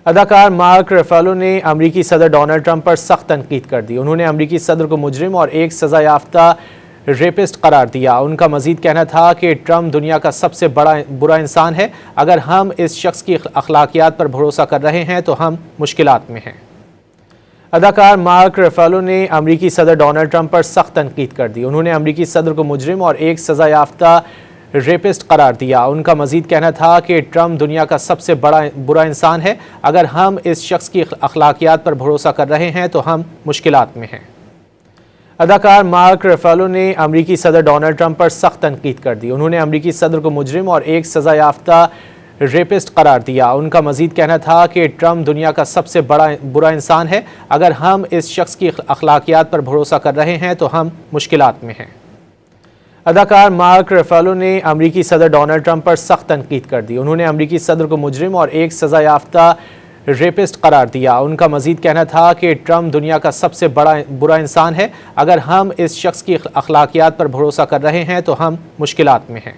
اداکار مارک رفیلو نے امریکی صدر ڈونلڈ ٹرمپ پر سخت تنقید کر دی۔ انہوں نے امریکی صدر کو مجرم اور ایک سزا یافتہ ریپسٹ قرار دیا۔ ان کا مزید کہنا تھا کہ ٹرمپ دنیا کا سب سے برا انسان ہے۔ اگر ہم اس شخص کی اخلاقیات پر بھروسہ کر رہے ہیں تو ہم مشکلات میں ہیں۔ اداکار مارک رفیلو نے امریکی صدر ڈونلڈ ٹرمپ پر سخت تنقید کر دی۔ انہوں نے امریکی صدر کو مجرم اور ایک سزا یافتہ ریپسٹ قرار دیا۔ ان کا مزید کہنا تھا کہ ٹرمپ دنیا کا سب سے برا انسان ہے۔ اگر ہم اس شخص کی اخلاقیات پر بھروسہ کر رہے ہیں تو ہم مشکلات میں ہیں۔ اداکار مارک رفیلو نے امریکی صدر ڈونلڈ ٹرمپ پر سخت تنقید کر دی۔ انہوں نے امریکی صدر کو مجرم اور ایک سزا یافتہ ریپسٹ قرار دیا۔ ان کا مزید کہنا تھا کہ ٹرمپ دنیا کا سب سے برا انسان ہے۔ اگر ہم اس شخص کی اخلاقیات پر بھروسہ کر رہے ہیں تو ہم مشکلات میں ہیں۔ اداکار مارک رفیلو نے امریکی صدر ڈونلڈ ٹرمپ پر سخت تنقید کر دی۔ انہوں نے امریکی صدر کو مجرم اور ایک سزا یافتہ ریپسٹ قرار دیا۔ ان کا مزید کہنا تھا کہ ٹرمپ دنیا کا سب سے برا انسان ہے۔ اگر ہم اس شخص کی اخلاقیات پر بھروسہ کر رہے ہیں تو ہم مشکلات میں ہیں۔